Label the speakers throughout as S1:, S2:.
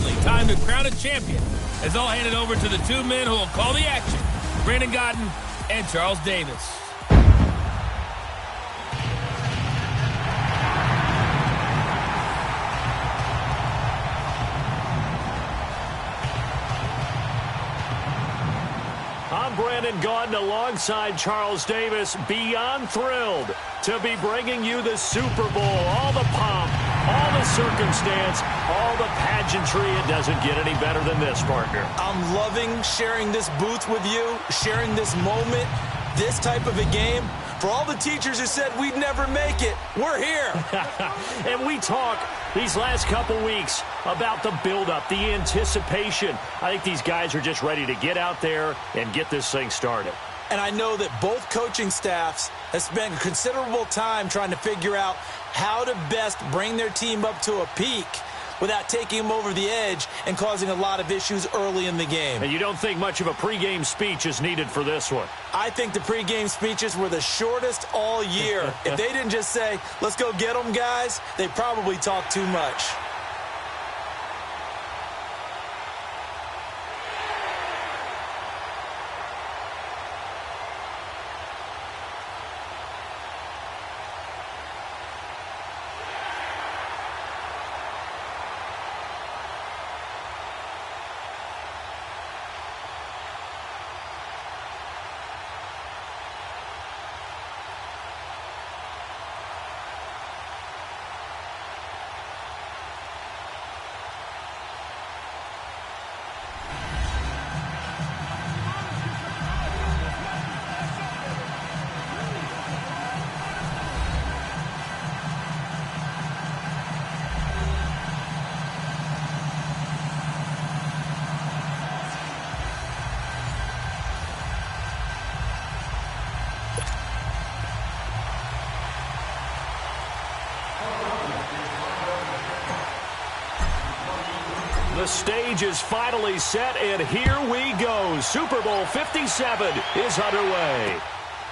S1: finally, time to crown a champion. As I'll hand it over to the two men who will call the action, Brandon Godden and Charles Davis.
S2: I'm Brandon Godden alongside Charles Davis, beyond thrilled to be bringing you the Super Bowl. All the pomp, all the circumstance, all the pageantry. It doesn't get any better than this, partner.
S3: I'm loving sharing this booth with you, sharing this moment, this type of a game. For all the teachers who said we'd never make it, we're here.
S2: And we talk these last couple weeks about the buildup, the anticipation. I think these guys are just ready to get out there and get this thing started.
S3: And I know that both coaching staffs have spent considerable time trying to figure out how to best bring their team up to a peak without taking them over the edge and causing a lot of issues early in the game.
S2: And you don't think much of a pregame speech is needed for this one?
S3: I think the pregame speeches were the shortest all year. If they didn't just say, let's go get them, guys, they probably talked too much.
S2: The stage is finally set, and here we go. Super Bowl 57 is underway.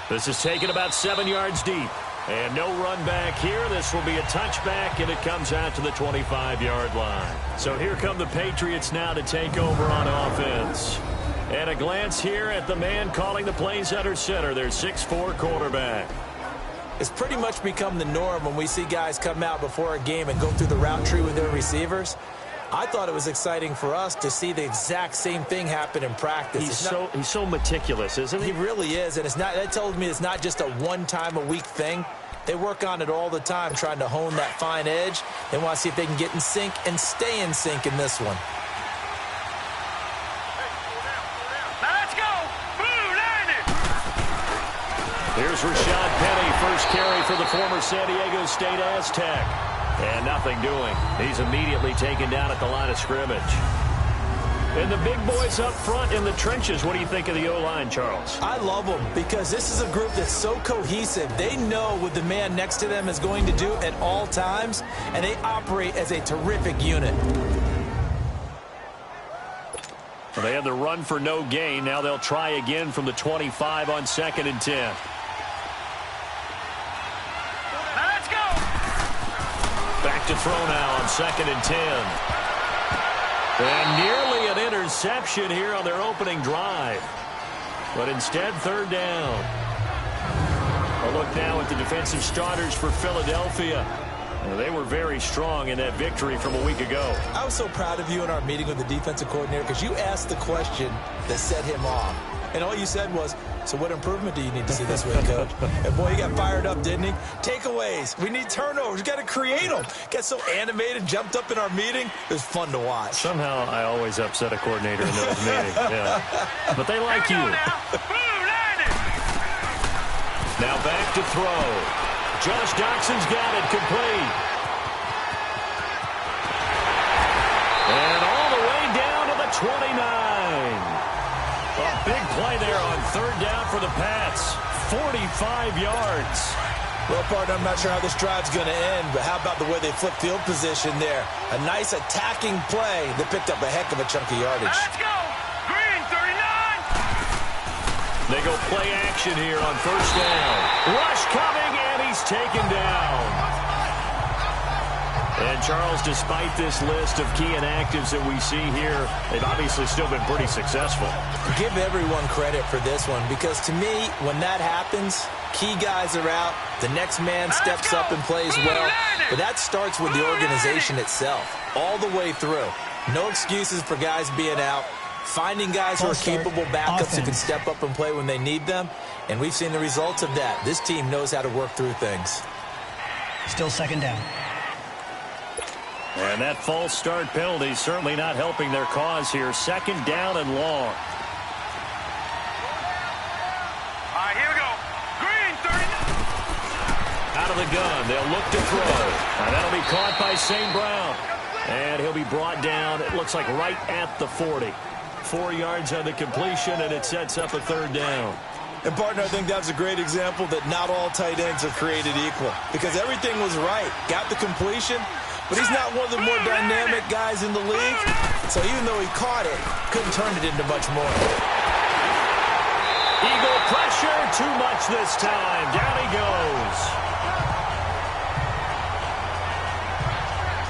S2: This is taken about 7 yards deep. And no run back here. This will be a touchback, and it comes out to the 25-yard line. So here come the Patriots now to take over on offense. And a glance here at the man calling the plays under center, their 6'4" quarterback.
S3: It's pretty much become the norm when we see guys come out before a game and go through the route tree with their receivers. I thought it was exciting for us to see the exact same thing happen in practice.
S2: He's so meticulous, isn't he?
S3: He really is, and that tells me it's not just a one-time-a-week thing. They work on it all the time, trying to hone that fine edge. They want to see if they can get in sync and stay in sync in this one.
S4: Now let's go! Blue line it!
S2: Here's Rashad Penny, first carry for the former San Diego State Aztec. And nothing doing. He's immediately taken down at the line of scrimmage. And the big boys up front in the trenches. What do you think of the O-line, Charles?
S3: I love them because this is a group that's so cohesive. They know what the man next to them is going to do at all times, and they operate as a terrific unit.
S2: Well, they had the run for no gain. Now they'll try again from the 25 on 2nd and 10. Back to throw now on 2nd and 10. And nearly an interception here on their opening drive. But instead, 3rd down. A look now at the defensive starters for Philadelphia. They were very strong in that victory from a week ago.
S3: I was so proud of you in our meeting with the defensive coordinator because you asked the question that set him off. And all you said was, so what improvement do you need to see this week, Coach? And boy, he got fired up, didn't he? Takeaways. We need turnovers. We got to create them. Got so animated, jumped up in our meeting. It was fun to watch.
S2: Somehow I always upset a coordinator in those meetings. Yeah. But they like you. Now back to throw. Josh Doxson's got it complete. And all the way down to the 29. A big play there on 3rd down for the Pats. 45 yards.
S3: Well, partner, I'm not sure how this drive's going to end, but how about the way they flipped field position there? A nice attacking play that picked up a heck of a chunk of yardage.
S4: Let's go! Green, 39!
S2: They go play action here on 1st down. Rush coming, and he's taken down. And, Charles, despite this list of key inactives that we see here, they've obviously still been pretty successful.
S3: Give everyone credit for this one because, to me, when that happens, key guys are out, the next man steps up and plays well, but that starts with the organization itself, all the way through. No excuses for guys being out, finding guys who are capable backups who can step up and play when they need them, and we've seen the results of that. This team knows how to work through things.
S5: Still second down.
S2: And that false start penalty certainly not helping their cause here. Second down and long.
S4: All right, here we go. Green, 30.
S2: Out of the gun, they'll look to throw. And that'll be caught by St. Brown. And he'll be brought down, it looks like right at the 40. 4 yards on the completion, and it sets up a third down.
S3: And, partner, I think that's a great example that not all tight ends are created equal because everything was right. Got the completion, but he's not one of the more dynamic guys in the league. So even though he caught it, couldn't turn it into much more.
S2: Eagle pressure, too much this time. Down he goes.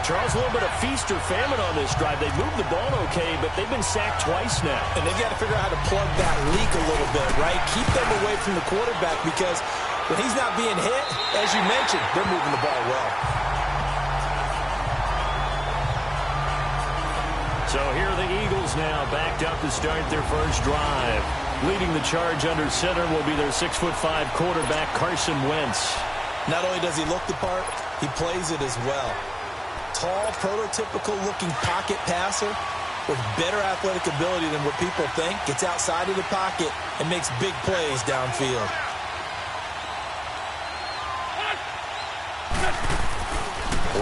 S2: Charles, a little bit of feast or famine on this drive. They moved the ball okay, but they've been sacked twice now.
S3: And they've got to figure out how to plug that leak a little bit, right? Keep them away from the quarterback because when he's not being hit, as you mentioned, they're moving the ball well.
S2: So here are the Eagles now, backed up to start their first drive. Leading the charge under center will be their 6'5" quarterback, Carson Wentz.
S3: Not only does he look the part, he plays it as well. Tall, prototypical-looking pocket passer with better athletic ability than what people think. Gets outside of the pocket and makes big plays downfield.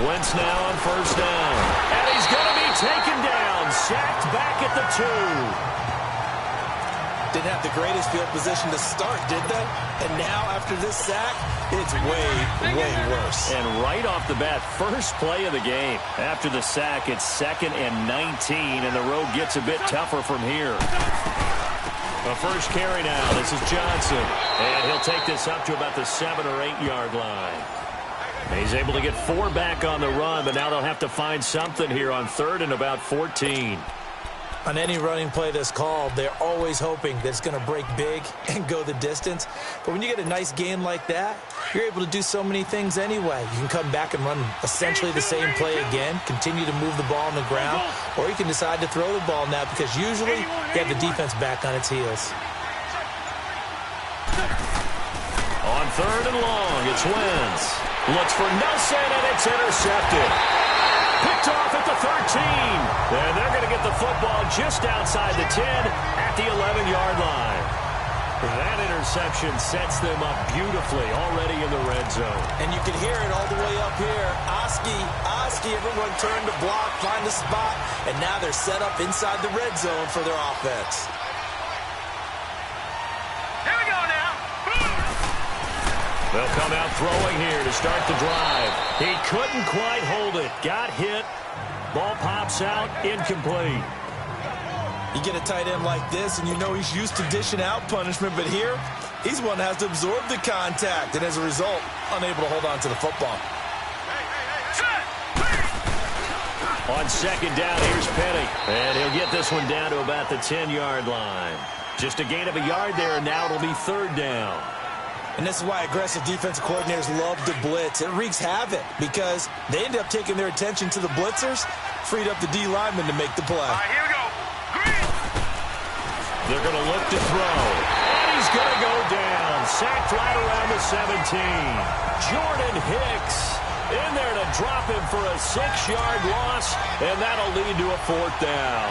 S2: Wentz now on first down. And he's going to be taken down. Sacked back at the 2.
S3: Didn't have the greatest field position to start, did they? And now, after this sack, it's way, way worse.
S2: And right off the bat, first play of the game. After the sack, it's 2nd and 19, and the road gets a bit tougher from here. A first carry now. This is Johnson. And he'll take this up to about the 7 or 8 yard line. He's able to get 4 back on the run, but now they'll have to find something here on 3rd and about 14.
S3: On any running play that's called, they're always hoping that it's going to break big and go the distance. But when you get a nice game like that, you're able to do so many things anyway. You can come back and run essentially the same play again, continue to move the ball on the ground, or you can decide to throw the ball now because usually you have the defense back on its heels.
S2: On 3rd and long, it's Wentz. Looks for Nelson, and it's intercepted. Picked off at the 13. And they're going to get the football just outside the 10 at the 11-yard line. That interception sets them up beautifully already in the red zone.
S3: And you can hear it all the way up here. Oski, everyone turned to block, find a spot, and now they're set up inside the red zone for their offense.
S4: Here we go now.
S2: They'll come out throwing here to start the drive. He couldn't quite hold it. Got hit. Ball pops out. Incomplete.
S3: You get a tight end like this, and you know he's used to dishing out punishment, but here, he's one that has to absorb the contact, and as a result, unable to hold on to the football.
S2: On 2nd down, here's Penny. And he'll get this one down to about the 10-yard line. Just a gain of a yard there, and now it'll be 3rd down.
S3: And this is why aggressive defensive coordinators love to blitz. It wreaks havoc because they end up taking their attention to the blitzers, freed up the D lineman to make the play.
S4: All right, here we go. Green.
S2: They're going to look to throw. And he's going to go down. Sacked right around the 17. Jordan Hicks in there to drop him for a 6-yard loss, and that'll lead to a 4th down.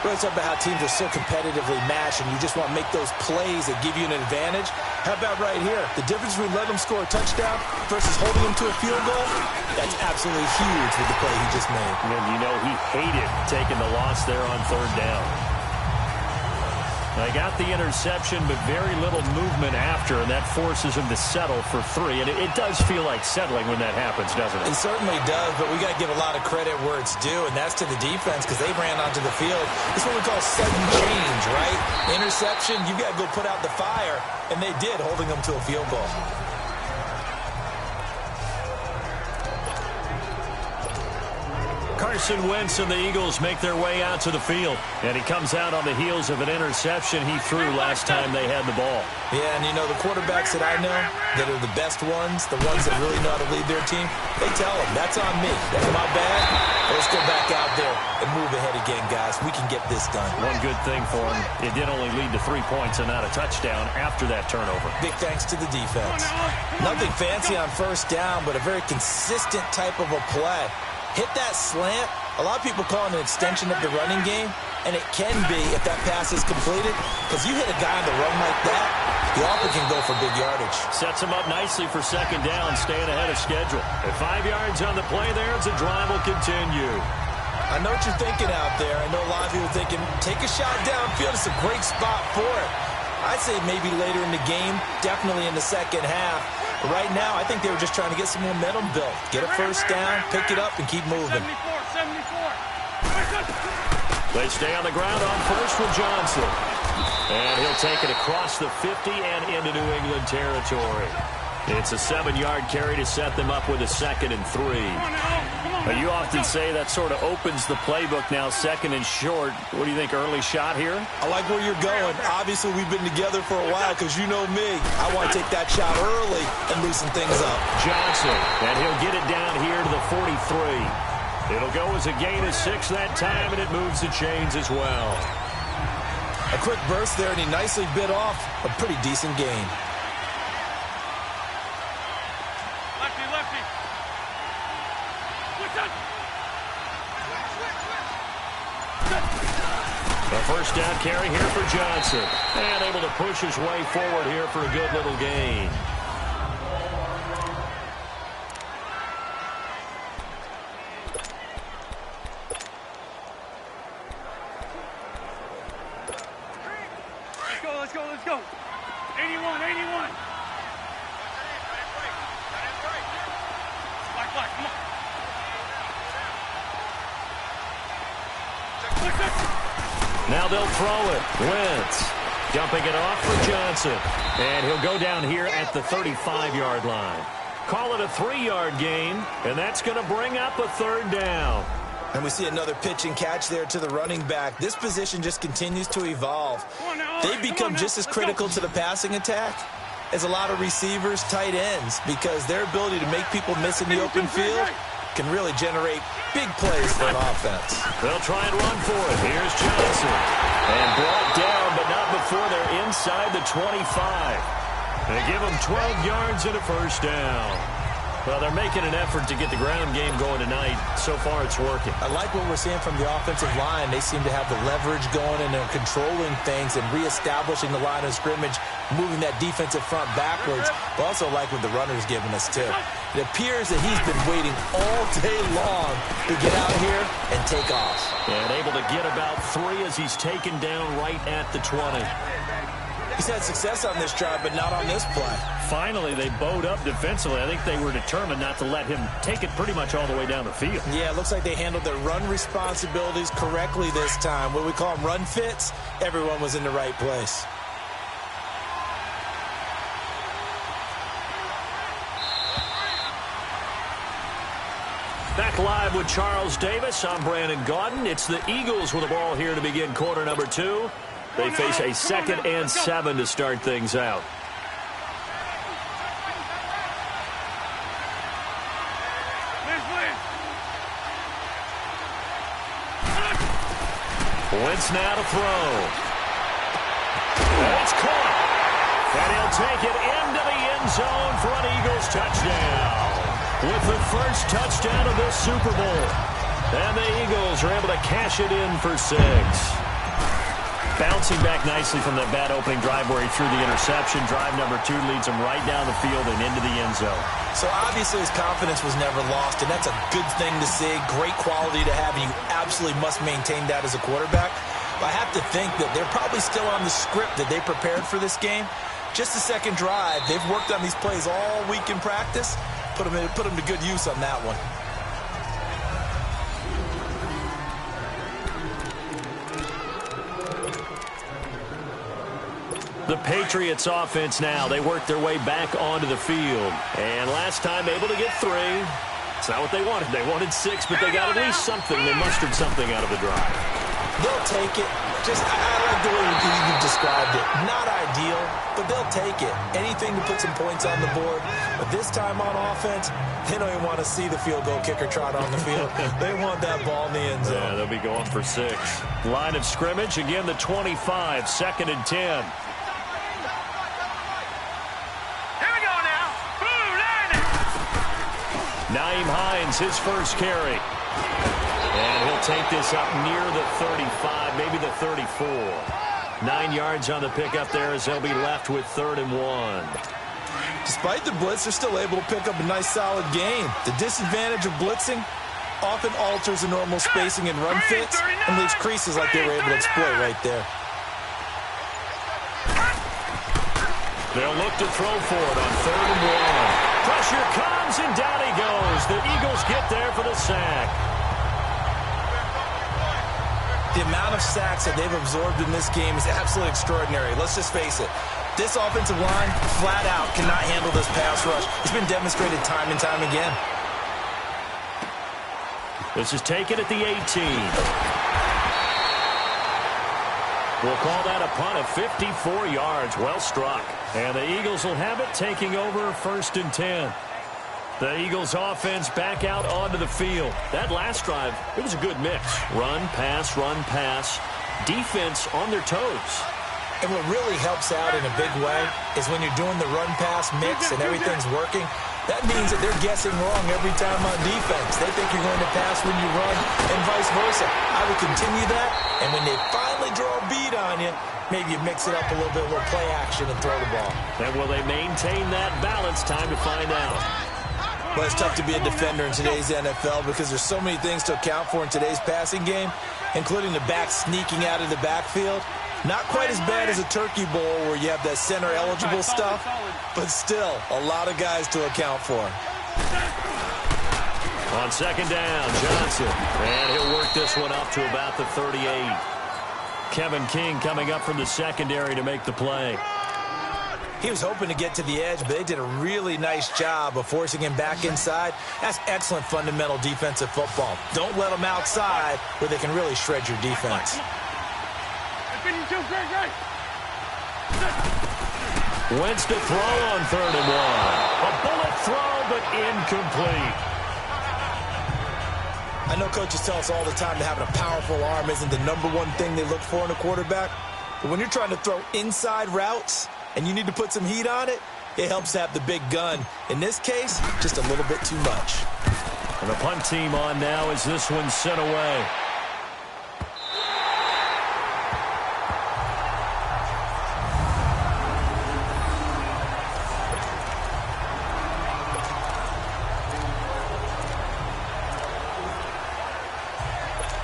S3: We're talking about how teams are so competitively matched, and you just want to make those plays that give you an advantage. How about right here? The difference between letting them score a touchdown versus holding them to a field goal, that's absolutely huge with the play he just made.
S2: And you know he hated taking the loss there on 3rd down. They got the interception, but very little movement after, and that forces him to settle for 3. And it does feel like settling when that happens, doesn't it?
S3: It certainly does, but we got to give a lot of credit where it's due, and that's to the defense because they ran onto the field. This is what we call sudden change, right? Interception, you've got to go put out the fire, and they did, holding them to a field goal.
S2: Carson Wentz and the Eagles make their way out to the field. And he comes out on the heels of an interception he threw last time they had the ball.
S3: Yeah, and you know, the quarterbacks that I know that are the best ones, the ones that really know how to lead their team, they tell them, that's on me. That's my bad. Let's go back out there and move ahead again, guys. We can get this done.
S2: One good thing for him, it did only lead to 3 points and not a touchdown after that turnover.
S3: Big thanks to the defense. Nothing fancy on first down, but a very consistent type of a play. Hit that slant. A lot of people call it an extension of the running game, and it can be if that pass is completed, because you hit a guy on the run like that, he often can go for big yardage.
S2: Sets him up nicely for second down, staying ahead of schedule. At 5 yards on the play there, as the drive will continue.
S3: I know what you're thinking out there. I know a lot of people thinking, take a shot downfield. It's a great spot for it. I'd say maybe later in the game, definitely in the second half. But right now, I think they were just trying to get some momentum built. Get a first down, pick it up, and keep moving.
S4: 74.
S2: They stay on the ground on first with Johnson. And he'll take it across the 50 and into New England territory. It's a 7-yard carry to set them up with a 2nd and 3. You often say that sort of opens the playbook now, 2nd and short. What do you think, early shot here?
S3: I like where you're going. Obviously, we've been together for a while because you know me. I want to take that shot early and loosen things up.
S2: Johnson, and he'll get it down here to the 43. It'll go as a gain of 6 that time, and it moves the chains as well.
S3: A quick burst there, and he nicely bit off a pretty decent gain.
S4: Lefty.
S2: A first down carry here for Johnson. And able to push his way forward here for a good little gain.
S4: Let's go. 81. Black, come on.
S2: Now they'll throw it. Wentz dumping it off for Johnson. And he'll go down here at the 35-yard line. Call it a 3-yard gain, and that's going to bring up a 3rd down.
S3: And we see another pitch and catch there to the running back. This position just continues to evolve. They become just as critical to the passing attack as a lot of receivers, tight ends, because their ability to make people miss in the open field can really generate big plays for an offense.
S2: They'll try and run for it. Here's Johnson. And brought down, but not before they're inside the 25. They give them 12 yards and a first down. Well, they're making an effort to get the ground game going tonight. So far, it's working.
S3: I like what we're seeing from the offensive line. They seem to have the leverage going, and they're controlling things and reestablishing the line of scrimmage, moving that defensive front backwards. But also like what the runner's giving us, too. It appears that he's been waiting all day long to get out here and take off.
S2: And able to get about 3 as he's taken down right at the 20.
S3: He's had success on this drive, but not on this play.
S2: Finally, they bowed up defensively. I think they were determined not to let him take it pretty much all the way down the field.
S3: Yeah, it looks like they handled their run responsibilities correctly this time. What we call them run fits, everyone was in the right place.
S2: Back live with Charles Davis. I'm Brandon Gaudin. It's the Eagles with the ball here to begin quarter number 2. They face a 2nd and 7 to start things out. Wentz now to throw. That's caught. And he'll take it into the end zone for an Eagles touchdown. With the first touchdown of this Super Bowl. And the Eagles are able to cash it in for 6. Bouncing back nicely from that bad opening drive where he threw the interception. Drive number 2 leads him right down the field and into the end zone.
S3: So obviously his confidence was never lost, and that's a good thing to see. Great quality to have, and you absolutely must maintain that as a quarterback. But I have to think that they're probably still on the script that they prepared for this game. Just the second drive. They've worked on these plays all week in practice. Put them to good use on that one.
S2: The Patriots offense now. They work their way back onto the field. And last time able to get 3. It's not what they wanted. They wanted 6, but they got at least something. They mustered something out of the drive.
S3: They'll take it. I like the way you described it. Not ideal, but they'll take it. Anything to put some points on the board. But this time on offense, they don't even want to see the field goal kicker trot on the field. They want that ball in the end zone.
S2: Yeah, they'll be going for 6. Line of scrimmage, again the 25, 2nd and 10. Nyheim Hines, his first carry. And he'll take this up near the 35, maybe the 34. 9 yards on the pickup there as they'll be left with 3rd and 1.
S3: Despite the blitz, they're still able to pick up a nice, solid gain. The disadvantage of blitzing often alters the normal spacing and run fits and leaves creases like they were able to exploit right there.
S2: They'll look to throw for it on 3rd and 1. Pressure comes, and down he goes. The Eagles get there for the sack.
S3: The amount of sacks that they've absorbed in this game is absolutely extraordinary. Let's just face it. This offensive line, flat out, cannot handle this pass rush. It's been demonstrated time and time again.
S2: This is taken at the 18. We'll call that a punt of 54 yards. Well struck. And the Eagles will have it, taking over 1st and 10. The Eagles offense back out onto the field. That last drive, it was a good mix. Run, pass, run, pass. Defense on their toes.
S3: And what really helps out in a big way is when you're doing the run-pass mix and everything's working, that means that they're guessing wrong every time on defense. They think you're going to pass when you run and vice versa. I would continue that, and when they finally draw a beat on you, maybe you mix it up a little bit, a little play action, and throw the ball.
S2: And will they maintain that balance? Time to find out.
S3: Well, it's tough to be a defender in today's NFL because there's so many things to account for in today's passing game, including the back sneaking out of the backfield. Not quite as bad as a turkey bowl where you have that center-eligible stuff, but still a lot of guys to account for.
S2: On 2nd down, Johnson. And he'll work this one up to about the 38. Kevin King coming up from the secondary to make the play.
S3: He was hoping to get to the edge, but they did a really nice job of forcing him back inside. That's excellent fundamental defensive football. Don't let them outside where they can really shred your defense.
S2: Wentz to throw on 3rd and 1. A bullet throw, but incomplete.
S3: I know coaches tell us all the time that having a powerful arm isn't the #1 thing they look for in a quarterback. But when you're trying to throw inside routes and you need to put some heat on it, it helps to have the big gun. In this case, just a little bit too much.
S2: And the punt team on now as this one's sent away.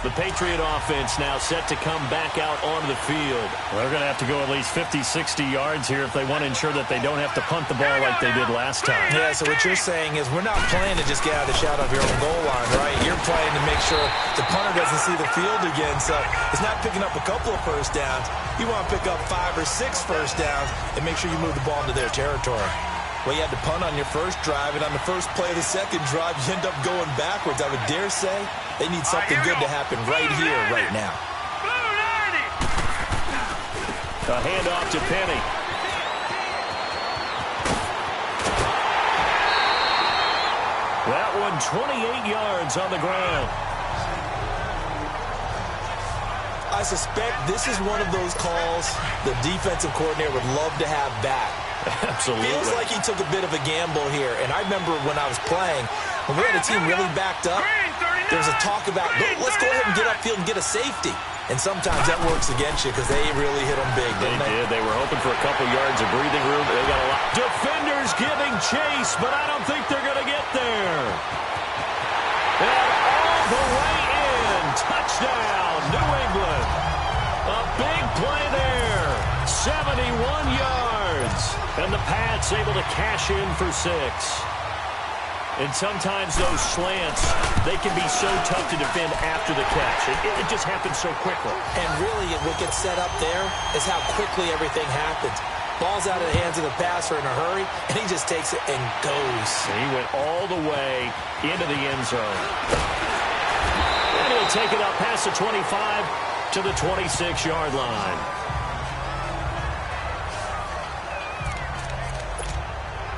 S2: The Patriot offense now set to come back out onto the field. Well, they're going to have to go at least 50, 60 yards here if they want to ensure that they don't have to punt the ball like they did last time.
S3: Yeah, so what you're saying is we're not playing to just get out of the shadow of your own goal line, right? You're playing to make sure the punter doesn't see the field again. So it's not picking up a couple of first downs. You want to pick up 5 or 6 first downs and make sure you move the ball into their territory. Well, you had to punt on your first drive, and on the first play of the second drive, you end up going backwards. I would dare say they need something good to happen right here, right now.
S2: A handoff to Penny. That one 28 yards on the ground.
S3: I suspect this is one of those calls the defensive coordinator would love to have back.
S2: Absolutely.
S3: Feels like he took a bit of a gamble here. And I remember when I was playing, when we had a team really backed up, there was a talk about, let's go ahead and get upfield and get a safety. And sometimes that works against you because they really hit them big, didn't they?
S2: They did. They were hoping for a couple yards of breathing room. They got a lot. Defenders giving chase, but I don't think they're going to get there. And all the way in. Touchdown, New England. A big play there. 71 yards. And the Pats able to cash in for 6. And sometimes those slants, they can be so tough to defend after the catch. It just happens so quickly.
S3: And really, what gets set up there is how quickly everything happens. Ball's out of the hands of the passer in a hurry, and he just takes it and goes.
S2: And he went all the way into the end zone. And he'll take it up past the 25 to the 26-yard line.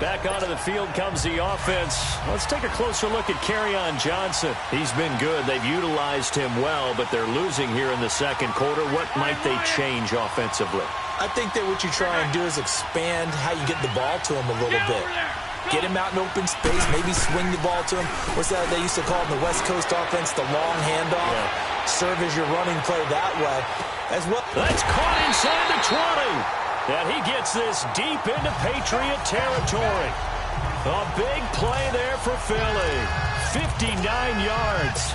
S2: Back onto the field comes the offense. Let's take a closer look at Kerryon Johnson. He's been good. They've utilized him well, but they're losing here in the second quarter. What might they change offensively?
S3: I think that what you try and do is expand how you get the ball to him a little bit. Get him out in open space, maybe swing the ball to him. What's that they used to call in the West Coast offense, the long handoff? Yeah. Serve as your running play that way. As well.
S2: That's caught inside the 20. And he gets this deep into Patriot territory. A big play there for Philly. 59 yards.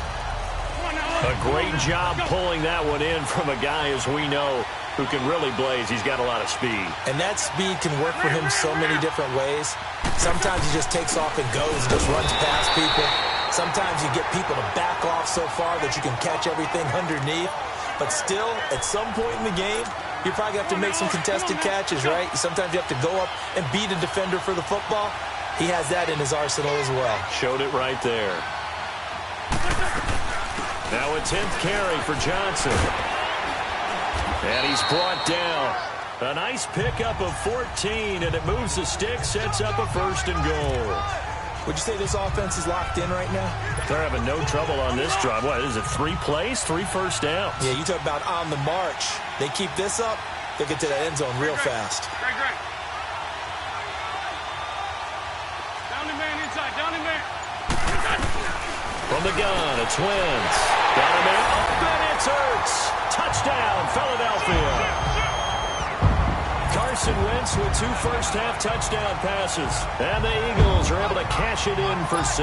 S2: A great job pulling that one in from a guy, as we know, who can really blaze. He's got a lot of speed.
S3: And that speed can work for him so many different ways. Sometimes he just takes off and goes and just runs past people. Sometimes you get people to back off so far that you can catch everything underneath. But still, at some point in the game, you probably have to make some contested catches, right? Sometimes you have to go up and beat a defender for the football. He has that in his arsenal as well.
S2: Showed it right there. Now a 10th carry for Johnson. And he's brought down. A nice pickup of 14, and it moves the stick, sets up a 1st and goal.
S3: Would you say this offense is locked in right now?
S2: They're having no trouble on this drive. What is it, 3 plays, 3 first downs?
S3: Yeah, you talk about on the march. They keep this up, they'll get to that end zone real fast.
S4: Great. Down the man inside, down the man.
S2: From the gun, it's Wentz. Down the man, up and it's Ertz. Touchdown, Philadelphia. Carson Wentz with 2 first-half touchdown passes. And the Eagles are able to cash it in for 6.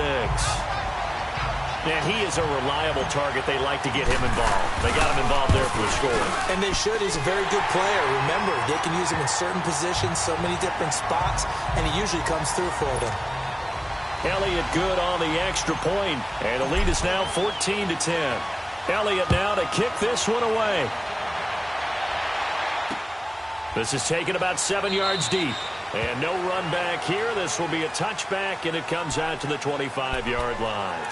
S2: And he is a reliable target. They like to get him involved. They got him involved there for the score.
S3: And they should. He's a very good player. Remember, they can use him in certain positions, so many different spots, and he usually comes through for them.
S2: Elliott good on the extra point, and the lead is now 14-10. Elliott now to kick this one away. This is taken about 7 yards deep. And no run back here. This will be a touchback, and it comes out to the 25-yard line.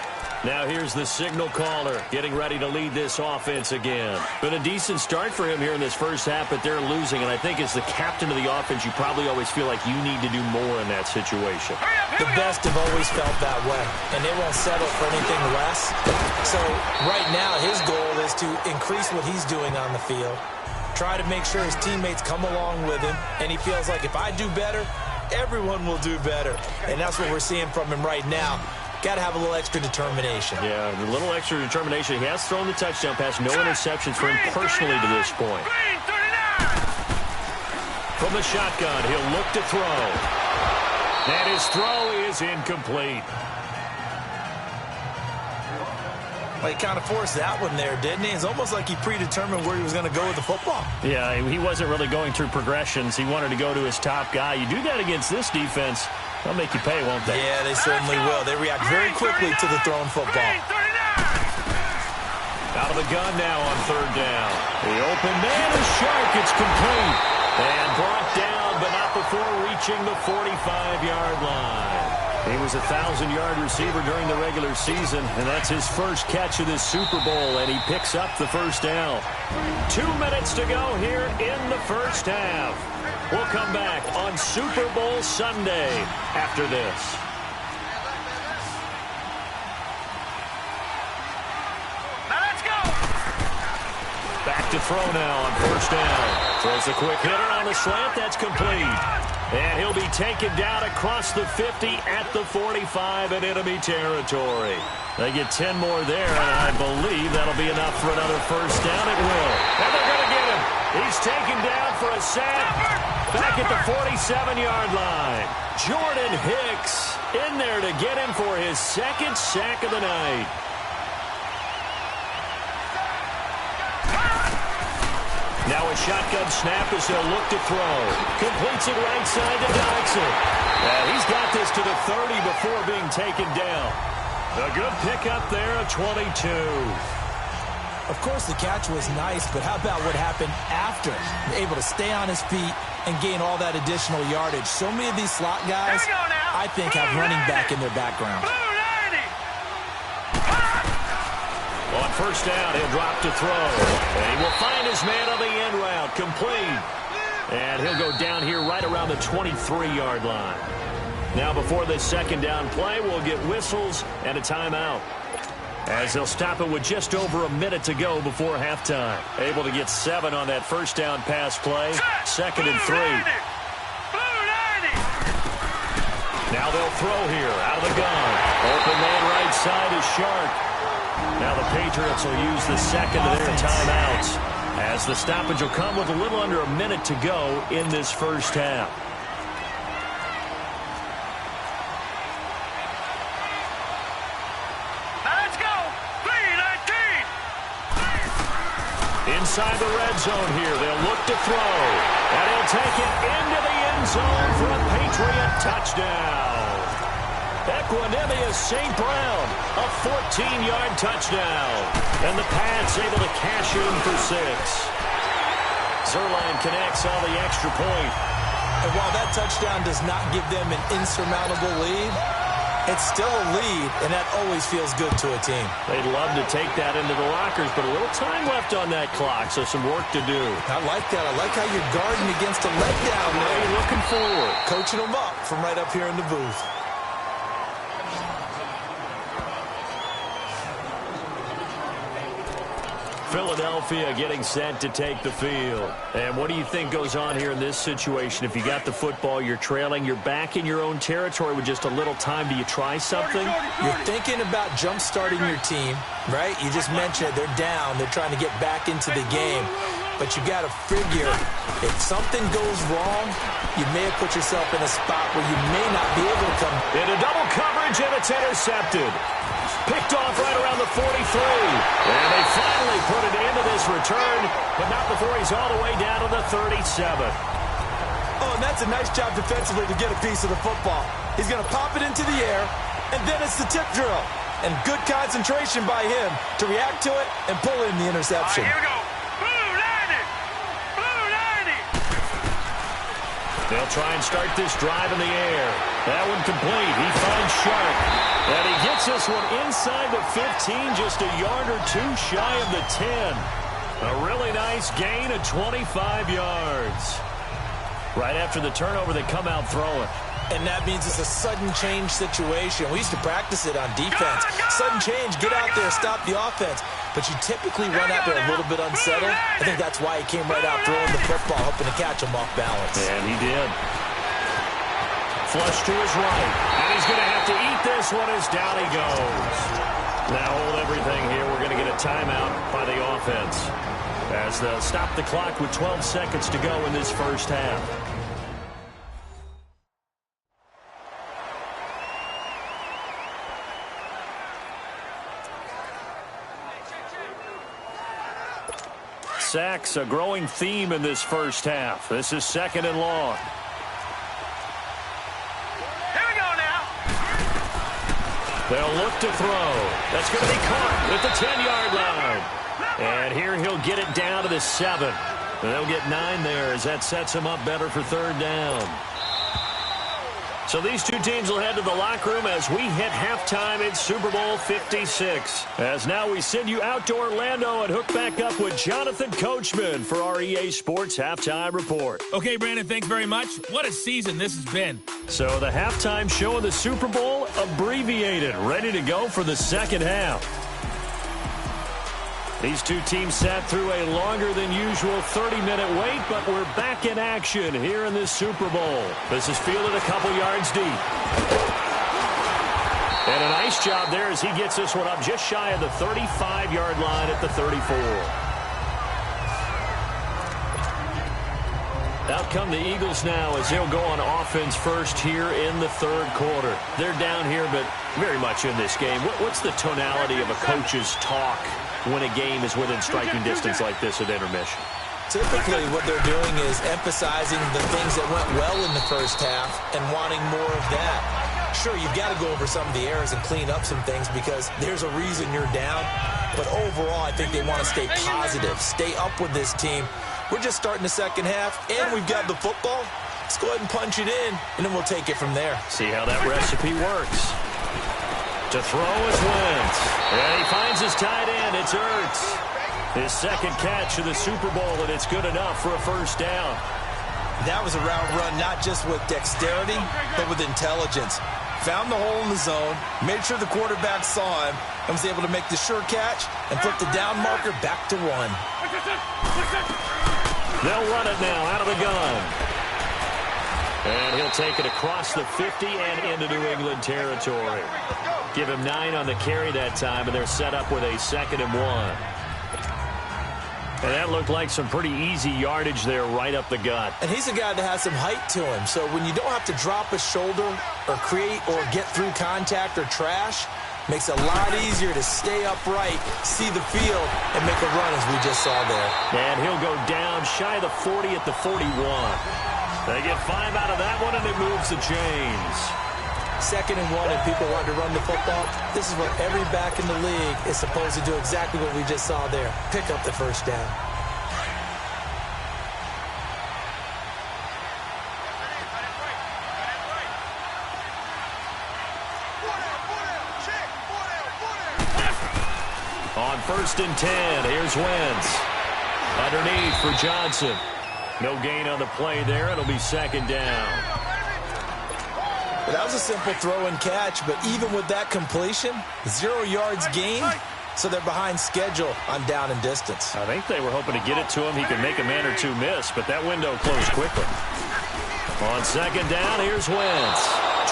S2: Now here's the signal caller getting ready to lead this offense again. Been a decent start for him here in this first half, but they're losing. And I think as the captain of the offense, you probably always feel like you need to do more in that situation.
S3: The best have always felt that way, and they won't settle for anything less. So right now his goal is to increase what he's doing on the field. Try to make sure his teammates come along with him, and he feels like if I do better, everyone will do better. And that's what we're seeing from him right now. Got to have a little extra determination.
S2: Yeah, a little extra determination. He has thrown the touchdown pass. No interceptions for him personally to this point. From the shotgun, he'll look to throw. And his throw is incomplete.
S3: Well, he kind of forced that one there, didn't he? It's almost like he predetermined where he was going to go with the football.
S2: Yeah, he wasn't really going through progressions. He wanted to go to his top guy. You do that against this defense, they'll make you pay, won't they?
S3: Yeah, they certainly will. They react very quickly to the thrown football.
S2: Out of the gun now on 3rd down. The open man is sharp. It's complete. And brought down, but not before reaching the 45-yard line. He was a 1,000-yard receiver during the regular season, and that's his first catch of this Super Bowl, and he picks up the first down. 2 minutes to go here in the first half. We'll come back on Super Bowl Sunday after this.
S4: Now let's go.
S2: Back to throw now on 1st down. Throws a quick hitter on the slant. That's complete. And he'll be taken down across the 50 at the 45 in enemy territory. They get 10 more there, and I believe that'll be enough for another first down. It will. And they're going to get him. He's taken down for a sack back at the 47-yard line. Jordan Hicks in there to get him for his 2nd sack of the night. Now a shotgun snap as he'll look to throw. Completes it right side to Dodson. And he's got this to the 30 before being taken down. A good pickup there, a 22.
S3: Of course, the catch was nice, but how about what happened after? Able to stay on his feet and gain all that additional yardage. So many of these slot guys, I think, have running back in their background.
S2: On first down, he'll drop to throw. And he will find his man on the end route, complete. And he'll go down here right around the 23-yard line. Now, before this second down play, we'll get whistles and a timeout, as they'll stop it with just over a minute to go before halftime. Able to get 7 on that first down pass play. Second and 3. Now they'll throw here out of the gun. Open man right side is Shark. Now the Patriots will use the second of their timeouts, as the stoppage will come with a little under a minute to go in this first half. Inside the red zone here, they'll look to throw. And he'll take it into the end zone for a Patriot touchdown. Equanimous St. Brown, a 14-yard touchdown. And the Pats able to cash in for 6. Zerline connects on the extra point.
S3: And while that touchdown does not give them an insurmountable lead, it's still a lead, and that always feels good to a team.
S2: They'd love to take that into the lockers, but a little time left on that clock, so some work to do.
S3: I like that. I like how you're guarding against a letdown.
S2: Now you're looking forward.
S3: Coaching them up from right up here in the booth.
S2: Philadelphia getting set to take the field. And what do you think goes on here in this situation? If you got the football, you're trailing, you're back in your own territory with just a little time. Do you try something?
S3: You're thinking about jump-starting your team, right? You just mentioned it. They're down. They're trying to get back into the game. But you got to figure, if something goes wrong, you may have put yourself in a spot where you may not be able to come.
S2: Into double coverage, and it's intercepted. Picked off right around the 43. And they finally put it into this return, but not before he's all the way down to the 37.
S3: Oh, and that's a nice job defensively to get a piece of the football. He's going to pop it into the air, and then it's the tip drill. And good concentration by him to react to it and pull in the interception.
S4: All right, here we go. Blue 90. Blue 90.
S2: They'll try and start this drive in the air. That one complete. He finds Sharp. And he gets this one inside the 15, just a yard or 2 shy of the 10. A really nice gain of 25 yards. Right after the turnover, they come out throwing.
S3: And that means it's a sudden change situation. We used to practice it on defense. Sudden change, get out there, stop the offense. But you typically run out there a little bit unsettled. I think that's why he came right out throwing the football, hoping to catch him off balance.
S2: And he did. Flush to his right. And he's going to have to eat this one as down he goes. Now hold everything here. We're going to get a timeout by the offense, as they'll stop the clock with 12 seconds to go in this first half. Sacks, a growing theme in this first half. This is second and long.
S4: Here we go now.
S2: They'll look to throw. That's going to be caught at the 10-yard line. And here he'll get it down to the 7. And they'll get 9 there, as that sets him up better for third down. So these two teams will head to the locker room as we hit halftime in Super Bowl 56. As now we send you out to Orlando and hook back up with Jonathan Coachman for our EA Sports Halftime Report.
S1: Okay, Brandon, thanks very much. What a season this has been.
S2: So the halftime show of the Super Bowl abbreviated, ready to go for the second half. These two teams sat through a longer than usual 30-minute wait, but we're back in action here in this Super Bowl. This is fielded a couple yards deep. And a nice job there as he gets this one up just shy of the 35-yard line at the 34. Out come the Eagles now as they'll go on offense first here in the third quarter. They're down here, but very much in this game. What's the tonality of a coach's talk when a game is within striking distance like this at intermission?
S3: Typically what they're doing is emphasizing the things that went well in the first half and wanting more of that. Sure, you've got to go over some of the errors and clean up some things because there's a reason you're down. But overall, I think they want to stay positive, stay up with this team. We're just starting the second half, and we've got the football. Let's go ahead and punch it in, and then we'll take it from there.
S2: See how that recipe works. To throw is Wentz. And he finds his tight end. It's Ertz. His second catch of the Super Bowl, and it's good enough for a first down.
S3: That was a route run not just with dexterity, but with intelligence. Found the hole in the zone, made sure the quarterback saw him, and was able to make the sure catch and flip the down marker back to 1.
S2: They'll run it now out of the gun. And he'll take it across the 50 and into New England territory. Give him 9 on the carry that time, and they're set up with a 2nd and 1. And that looked like some pretty easy yardage there right up the gut.
S3: And he's a guy that has some height to him. So when you don't have to drop a shoulder or create or get through contact or trash, makes it a lot easier to stay upright, see the field, and make a run as we just saw there.
S2: And he'll go down shy of the 40 at the 41. They get 5 out of that one, and it moves the chains.
S3: 2nd and 1, and people want to run the football. This is what every back in the league is supposed to do, exactly what we just saw there. Pick up the first down.
S2: On 1st and 10, here's Wentz. Underneath for Johnson. No gain on the play there. It'll be 2nd down.
S3: That was a simple throw and catch, but even with that completion, 0 yards gained, so they're behind schedule on down and distance.
S2: I think they were hoping to get it to him. He could make a man or two miss, but that window closed quickly. On 2nd down, here's Wentz.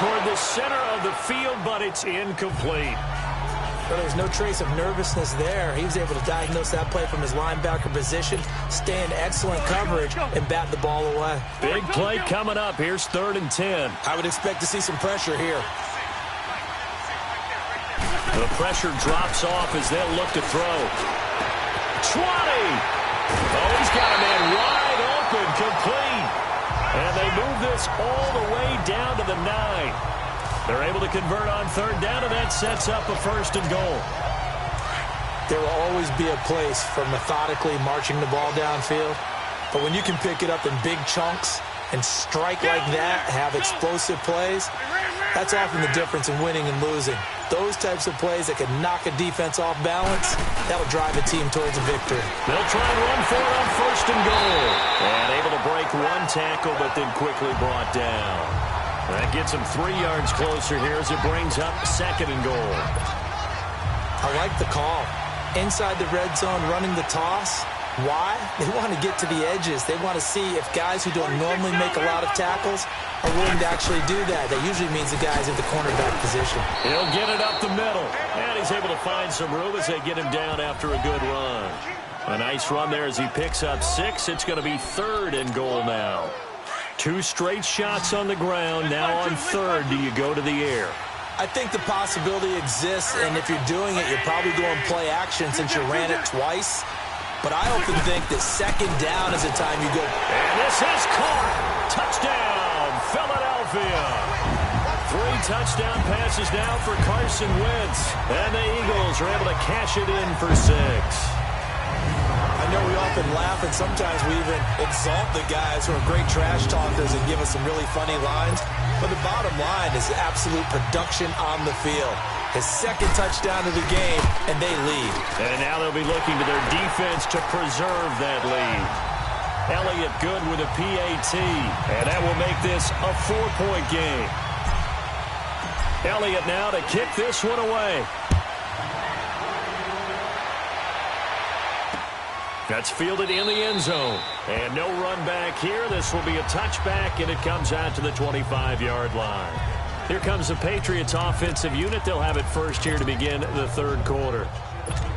S2: Toward the center of the field, but it's incomplete.
S3: Well, there's no trace of nervousness there. He was able to diagnose that play from his linebacker position, stay in excellent coverage, and bat the ball away.
S2: Big play coming up. Here's 3rd and 10.
S3: I would expect to see some pressure here.
S2: The pressure drops off as they'll look to throw. 20! Oh, he's got a man wide open, complete. And they move this all the way down to the 9. They're able to convert on 3rd down, and that sets up a 1st and goal.
S3: There will always be a place for methodically marching the ball downfield. But when you can pick it up in big chunks and strike like that, have explosive plays, that's often the difference in winning and losing. Those types of plays that can knock a defense off balance, that'll drive a team towards a victory.
S2: They'll try and run for it on 1st and goal. And able to break 1 tackle, but then quickly brought down. That gets him 3 yards closer here as it brings up 2nd and goal.
S3: I like the call. Inside the red zone, running the toss. Why? They want to get to the edges. They want to see if guys who don't normally make a lot of tackles are willing to actually do that. That usually means the guys at the cornerback position.
S2: He'll get it up the middle. And he's able to find some room as they get him down after a good run. A nice run there as he picks up 6. It's going to be 3rd and goal now. 2 straight shots on the ground. Now on 3rd, do you go to the air?
S3: I think the possibility exists, and if you're doing it, you're probably going play action since you ran it twice. But I often think that 2nd down is the time you go.
S2: And this is caught. Touchdown, Philadelphia. 3 touchdown passes now for Carson Wentz. And the Eagles are able to cash it in for 6.
S3: I know we often laugh, and sometimes we even exalt the guys who are great trash talkers and give us some really funny lines. But the bottom line is absolute production on the field. His 2nd touchdown of the game, and they lead.
S2: And now they'll be looking to their defense to preserve that lead. Elliott good with a PAT, and that will make this a 4-point game. Elliott now to kick this one away. That's fielded in the end zone. And no run back here. This will be a touchback, and it comes out to the 25-yard line. Here comes the Patriots offensive unit. They'll have it first here to begin the 3rd quarter.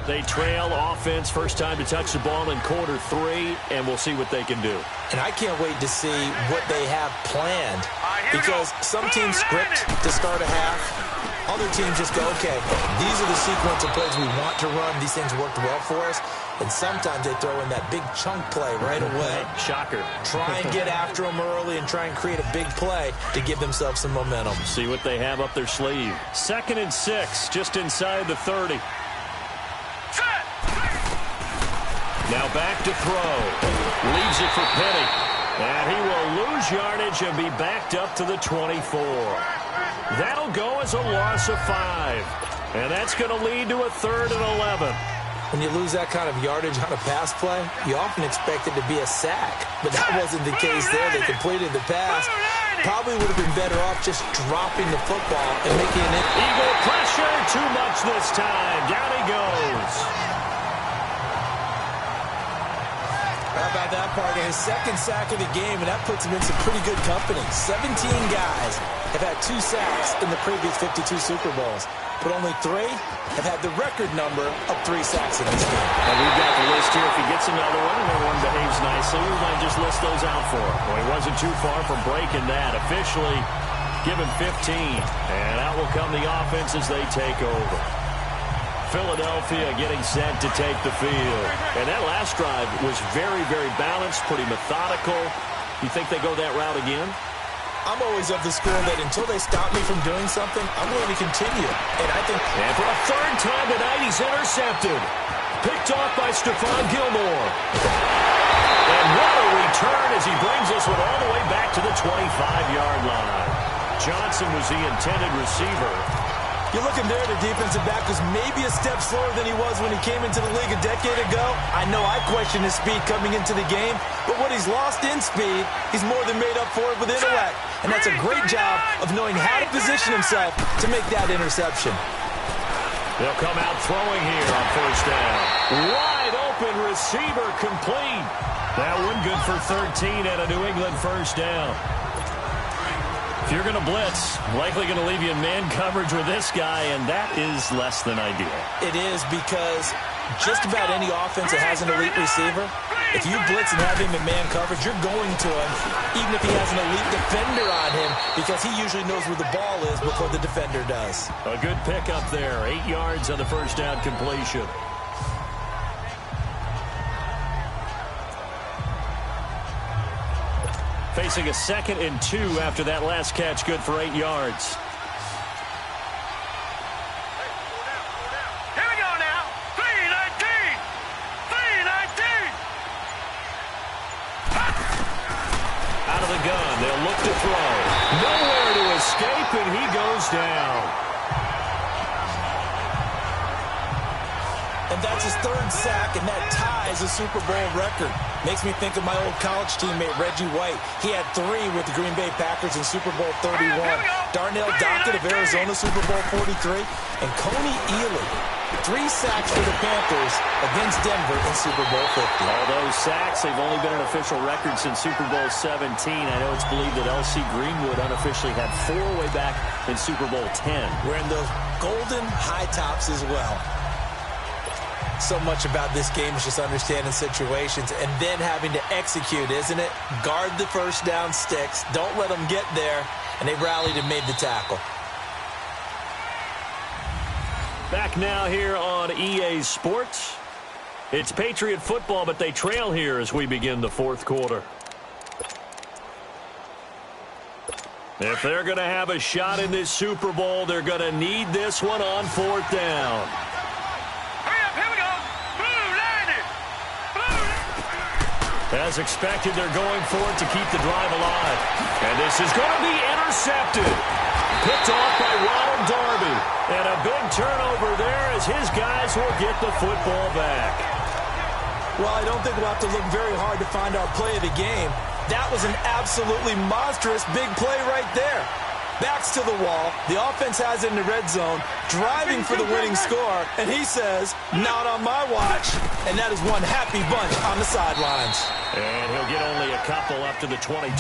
S2: They trail offense, first time to touch the ball in quarter 3, and we'll see what they can do.
S3: And I can't wait to see what they have planned, because some teams script to start a half. Other teams just go, okay, these are the sequence of plays we want to run. These things worked well for us. And sometimes they throw in that big chunk play right away.
S2: Shocker.
S3: Try and get after them early and try and create a big play to give themselves some momentum.
S2: See what they have up their sleeve. 2nd and 6, just inside the 30.
S4: Set.
S2: Now back to throw. Leaves it for Penny. And he will lose yardage and be backed up to the 24. That'll go as a loss of 5. And that's going to lead to a 3rd and 11.
S3: When you lose that kind of yardage on a pass play, you often expect it to be a sack. But that wasn't the case there. They completed the pass. Probably would have been better off just dropping the football and making it.
S2: Eagle pressure, too much this time. Down he goes.
S3: How about that part? His second sack of the game, and that puts him in some pretty good company. 17 guys have had 2 sacks in the previous 52 Super Bowls, but only 3 have had the record number of 3 sacks in this game.
S2: And we've got the list here. If he gets another one and everyone behaves nicely, we might just list those out for him. Well, he wasn't too far from breaking that. Officially, give him 15. And out will come the offense as they take over. Philadelphia getting set to take the field. And that last drive was very, very balanced, pretty methodical. You think they go that route again?
S3: I'm always of the school that until they stop me from doing something, I'm going to continue. And I think...
S2: And for a 3rd time tonight, he's intercepted. Picked off by Stephon Gilmore. And what a return as he brings this one all the way back to the 25-yard line. Johnson was the intended receiver.
S3: You're looking there, the defensive back was maybe a step slower than he was when he came into the league a decade ago. I know I questioned his speed coming into the game, but what he's lost in speed, he's more than made up for it with intellect. And that's a great job of knowing how to position himself to make that interception.
S2: They'll come out throwing here on 1st down. Wide open receiver complete. That one good for 13 at a New England 1st down. If you're going to blitz, likely going to leave you in man coverage with this guy, and that is less than ideal.
S3: It is, because just about any offense that has an elite receiver, if you blitz and have him in man coverage, you're going to him, even if he has an elite defender on him, because he usually knows where the ball is before the defender does.
S2: A good pickup there. 8 yards on the 1st down completion. Facing a 2nd and 2 after that last catch, good for 8 yards.
S4: Here we go now. 3-19. 3-19.
S2: Out of the gun, they'll look to throw. Nowhere to escape, and he goes down.
S3: And that's his 3rd sack, and that ties a Super Bowl record. Makes me think of my old college teammate, Reggie White. He had 3 with the Green Bay Packers in Super Bowl 31. Darnell Dockett of Arizona, Super Bowl 43. And Coney Ealy, 3 sacks for the Panthers against Denver in Super Bowl 50.
S2: All those sacks, they've only been an official record since Super Bowl 17. I know it's believed that L.C. Greenwood unofficially had 4 way back in Super Bowl 10.
S3: Wearing those golden high tops as well. So much about this game is just understanding situations and then having to execute, isn't it? Guard the 1st down sticks. Don't let them get there. And they rallied and made the tackle.
S2: Back now here on EA Sports. It's Patriot football, but they trail here as we begin the 4th quarter. If they're going to have a shot in this Super Bowl, they're going to need this one on 4th down. As expected, they're going for it to keep the drive alive. And this is going to be intercepted. Picked off by Ronald Darby. And a big turnover there as his guys will get the football back.
S3: Well, I don't think we'll have to look very hard to find our play of the game. That was an absolutely monstrous big play right there. Backs to the wall. The offense has it in the red zone, driving for the winning score. And he says, not on my watch. And that is one happy bunch on the sidelines.
S2: And he'll get only a couple up to the 22.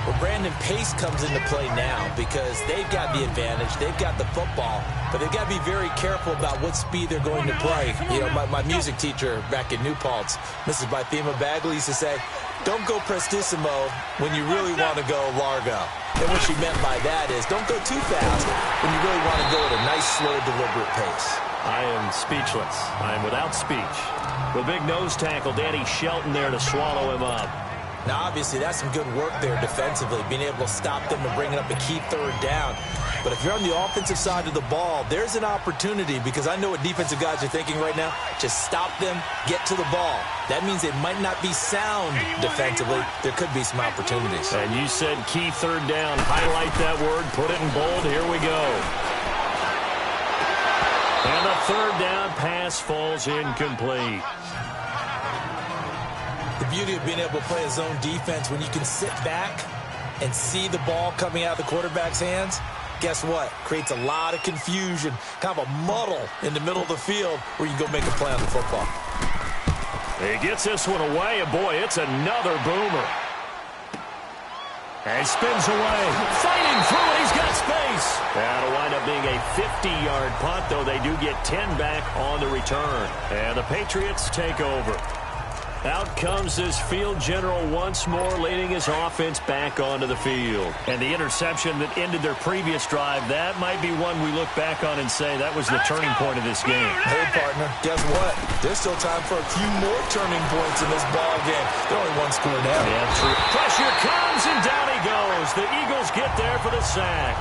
S3: Well, Brandon, pace comes into play now because they've got the advantage. They've got the football. But they've got to be very careful about what speed they're going to play. You know, my music teacher back in New Paltz, Mrs. Bythema Bagley, used to say, don't go prestissimo when you really want to go largo. And what she meant by that is don't go too fast when you really want to go at a nice, slow, deliberate pace.
S2: I am speechless. I am without speech. The big nose tackle, Danny Shelton there to swallow him up.
S3: Now, obviously, that's some good work there defensively, being able to stop them and bringing up a key third down. But if you're on the offensive side of the ball, there's an opportunity, because I know what defensive guys are thinking right now. Just stop them, get to the ball. That means they might not be sound defensively. There could be some opportunities.
S2: And you said key third down. Highlight that word, put it in bold. Here we go. And the third down pass falls incomplete.
S3: The beauty of being able to play a zone defense, when you can sit back and see the ball coming out of the quarterback's hands, guess what? Creates a lot of confusion, kind of a muddle in the middle of the field where you can go make a play on the football.
S2: He gets this one away, and boy, it's another boomer. And spins away. Fighting through it, he's got space. That'll wind up being a 50-yard punt, though they do get 10 back on the return. And the Patriots take over. Out comes this field general once more, leading his offense back onto the field. And the interception that ended their previous drive, that might be one we look back on and say that was the turning point of this game.
S3: Hey, partner, guess what? There's still time for a few more turning points in this ball game. They're only one score down.
S2: Yeah, true. Pressure comes, and down he goes. The Eagles get there for the sack.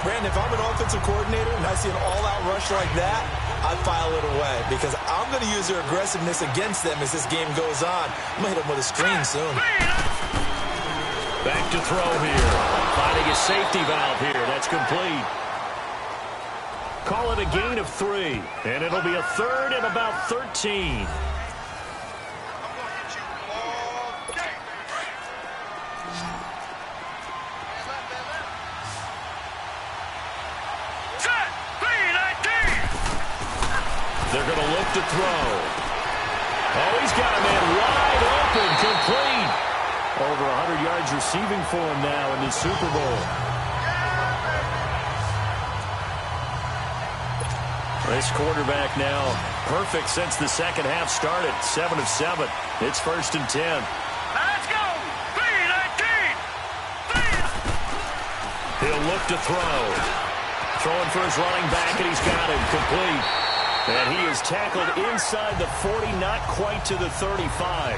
S3: Brandon, if I'm an offensive coordinator and I see an all-out rush like that, I'd file it away, because I'm going to use their aggressiveness against them as this game goes on. I'm going to hit them with a screen soon.
S2: Back to throw here. Finding a safety valve here. That's complete. Call it a gain of 3. And it'll be a third and about 13. They're going to look to throw. Oh, he's got a man wide open, complete. Over 100 yards receiving for him now in the Super Bowl. This quarterback now perfect since the second half started. 7 of 7. It's 1st and 10.
S4: Let's go. 3-19.
S2: He'll look to throw. Throwing for his running back, and he's got him complete. And he is tackled inside the 40, not quite to the 35.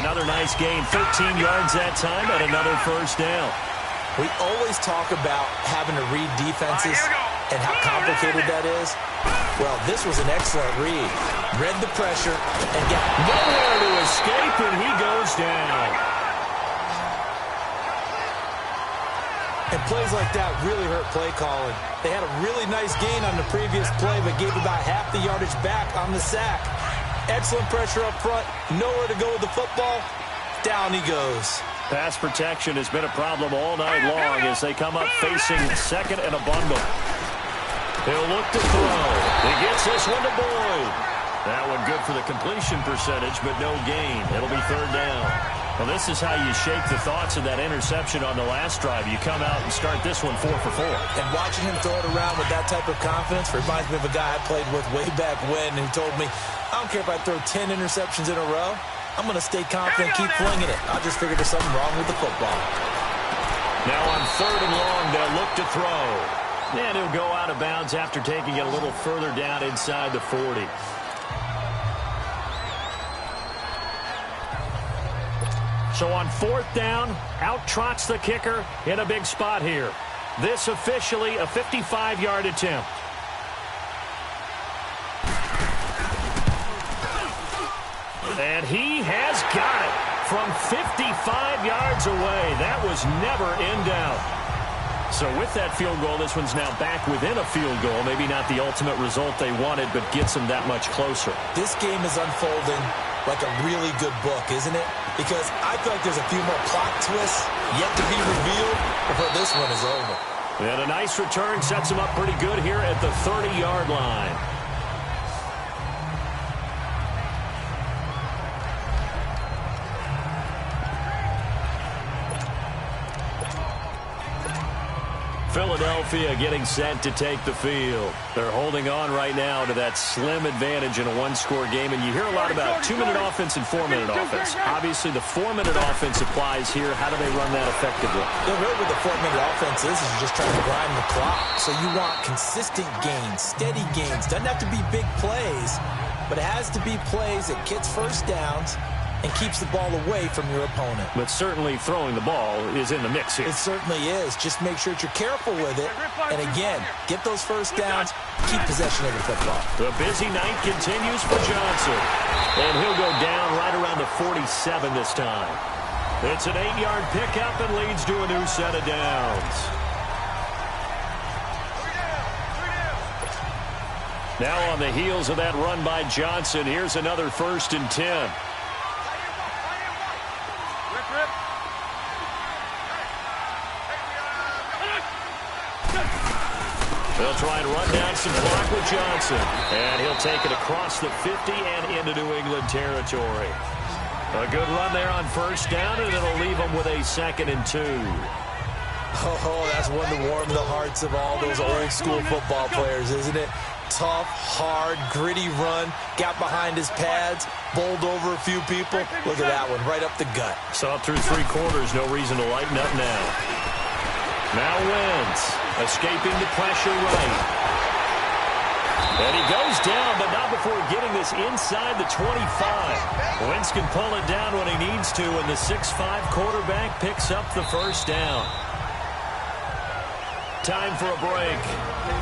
S2: Another nice gain, 13 yards that time, and another first down.
S3: We always talk about having to read defenses and how complicated that is. Well, this was an excellent read. Read the pressure and got
S2: nowhere to escape, and he goes down.
S3: And plays like that really hurt play calling. They had a really nice gain on the previous play, but gave about half the yardage back on the sack. Excellent pressure up front. Nowhere to go with the football. Down he goes.
S2: Pass protection has been a problem all night long as they come up facing second and a bundle. He'll look to throw. He gets this one to Boyd. That one good for the completion percentage, but no gain. It'll be third down. Well, this is how you shake the thoughts of that interception on the last drive. You come out and start this one 4 for 4.
S3: And watching him throw it around with that type of confidence reminds me of a guy I played with way back when who told me, I don't care if I throw 10 interceptions in a row. I'm going to stay confident, keep flinging it. I just figured there's something wrong with the football.
S2: Now on third and long, they'll look to throw. And he'll go out of bounds after taking it a little further down inside the 40. So on fourth down, out trots the kicker in a big spot here. This officially a 55-yard attempt. And he has got it from 55 yards away. That was never in doubt. So with that field goal, this one's now back within a field goal. Maybe not the ultimate result they wanted, but gets them that much closer.
S3: This game is unfolding like a really good book, isn't it? Because I feel like there's a few more plot twists yet to be revealed before this one is over.
S2: And a nice return sets him up pretty good here at the 30-yard line. Philadelphia getting set to take the field. They're holding on right now to that slim advantage in a one-score game. And you hear a lot about 2-minute offense and 4-minute offense. Obviously, the 4-minute offense applies here. How do they run that effectively?
S3: Yeah, really what the 4-minute offense is just trying to grind the clock. So you want consistent gains, steady gains. Doesn't have to be big plays, but it has to be plays that gets first downs and keeps the ball away from your opponent.
S2: But certainly throwing the ball is in the mix here.
S3: It certainly is. Just make sure that you're careful with it. And again, get those first downs, keep possession of the football.
S2: The busy night continues for Johnson. And he'll go down right around the 47 this time. It's an 8-yard pickup and leads to a new set of downs. Now on the heels of that run by Johnson, here's another 1st and 10. They'll try and run down some clock with Johnson. And he'll take it across the 50 and into New England territory. A good run there on 1st down, and it'll leave them with a 2nd and 2.
S3: Oh, that's one to warm the hearts of all those old school football players, isn't it? Tough, hard, gritty run. Got behind his pads, bowled over a few people. Look at that one, right up the gut.
S2: So up through 3 quarters, no reason to lighten up now. Now Wentz, escaping the pressure right. And he goes down, but not before getting this inside the 25. Wentz can pull it down when he needs to, and the 6'5" quarterback picks up the 1st down. Time for a break.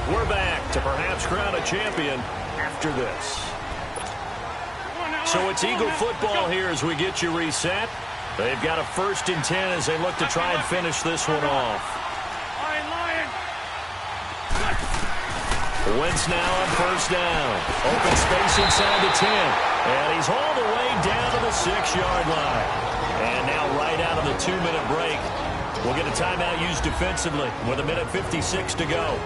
S2: We're back to perhaps crown a champion after this. So it's Eagle football here as we get you reset. They've got a 1st and 10 as they look to try and finish this one off. Wentz now on 1st down. Open space inside the 10. And he's all the way down to the 6-yard line. And now right out of the 2-minute break, we'll get a timeout used defensively with 1:56 to go.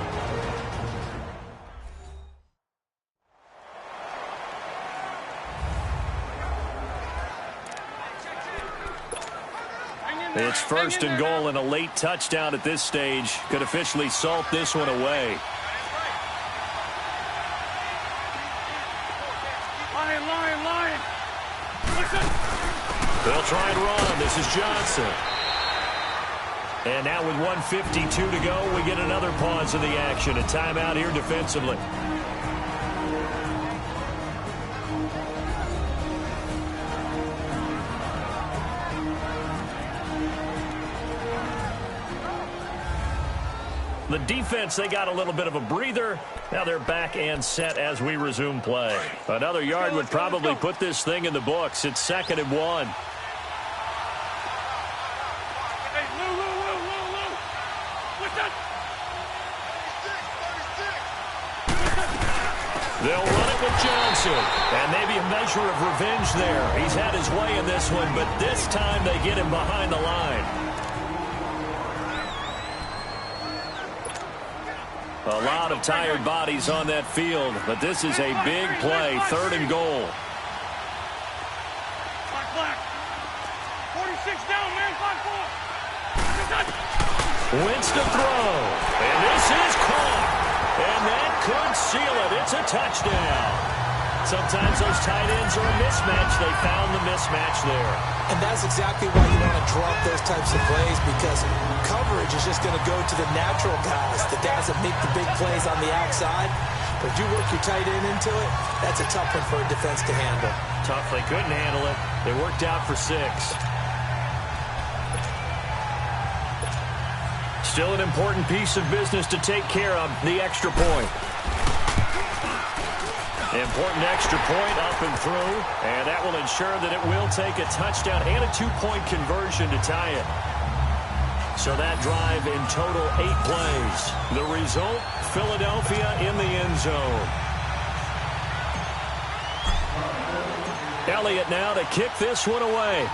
S2: It's 1st and goal, and a late touchdown at this stage could officially salt this one away. They'll try and run. This is Johnson. And now with 1:52 to go, we get another pause in the action. A timeout here defensively. The defense, they got a little bit of a breather. Now they're back and set as we resume play. Another yard would probably put this thing in the books. It's 2nd and 1. They'll run it with Johnson. And maybe a measure of revenge there. He's had his way in this one, but this time they get him behind the line. A lot of tired bodies on that field, but this is a big play, 3rd and goal.
S4: 46 down, man, 5-4.
S2: Wentz to throw, and this is caught, and that could seal it. It's a touchdown. Sometimes those tight ends are a mismatch. They found the mismatch there.
S3: And that's exactly why you want to drop those types of plays, because coverage is just going to go to the natural guys, the guys that make the big plays on the outside. But if you work your tight end into it, that's a tough one for a defense to handle.
S2: Tough. They couldn't handle it. They worked out for 6. Still an important piece of business to take care of, the extra point. Important extra point up and through, and that will ensure that it will take a touchdown and a 2-point conversion to tie it. So that drive in total 8 plays. The result, Philadelphia in the end zone. Elliott now to kick this one away.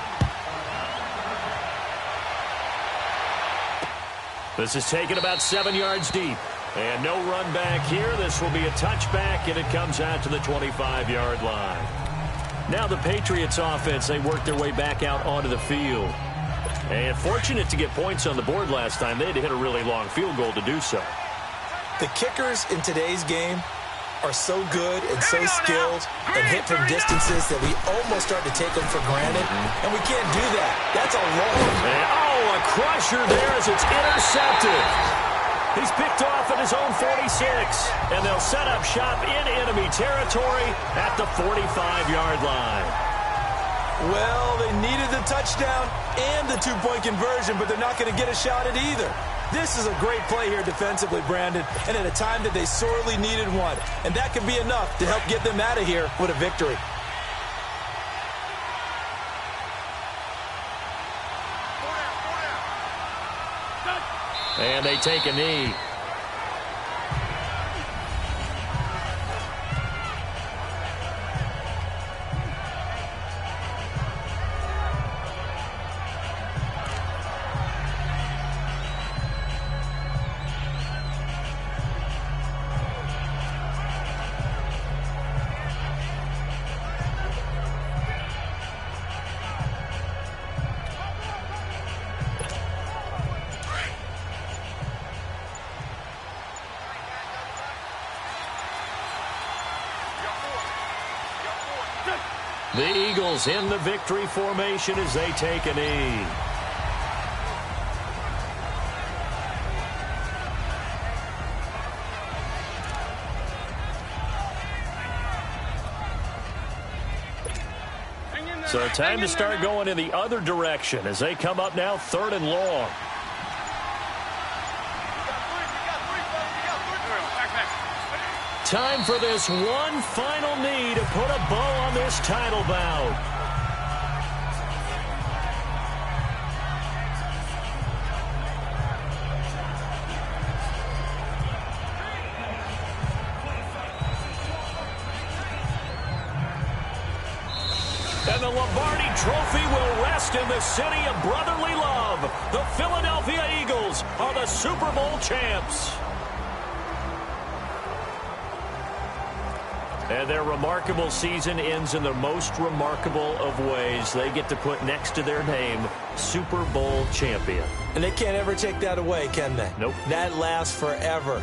S2: This is taken about 7 yards deep. And no run back here. This will be a touchback, and it comes out to the 25-yard line. Now the Patriots offense, they worked their way back out onto the field. And fortunate to get points on the board last time. They had to hit a really long field goal to do so.
S3: The kickers in today's game are so good and so skilled and hit from distances that we almost start to take them for granted, and we can't do that. That's a long.
S2: And, a crusher there as it's intercepted. He's picked off at his own 46. And they'll set up shop in enemy territory at the 45-yard line.
S3: Well, they needed the touchdown and the two-point conversion, but they're not going to get a shot at either. This is a great play here defensively, Brandon, and at a time that they sorely needed one. And that could be enough to help get them out of here with a victory.
S2: And they take a knee. The Eagles in the victory formation as they take a knee. So time to start going in the other direction as they come up now 3rd and long. Time for this one final knee to put a bow on this title bout. And the Lombardi Trophy will rest in the city of brotherly love. The Philadelphia Eagles are the Super Bowl champs. And their remarkable season ends in the most remarkable of ways. They get to put next to their name, Super Bowl champion.
S3: And they can't ever take that away, can they?
S2: Nope.
S3: That lasts forever.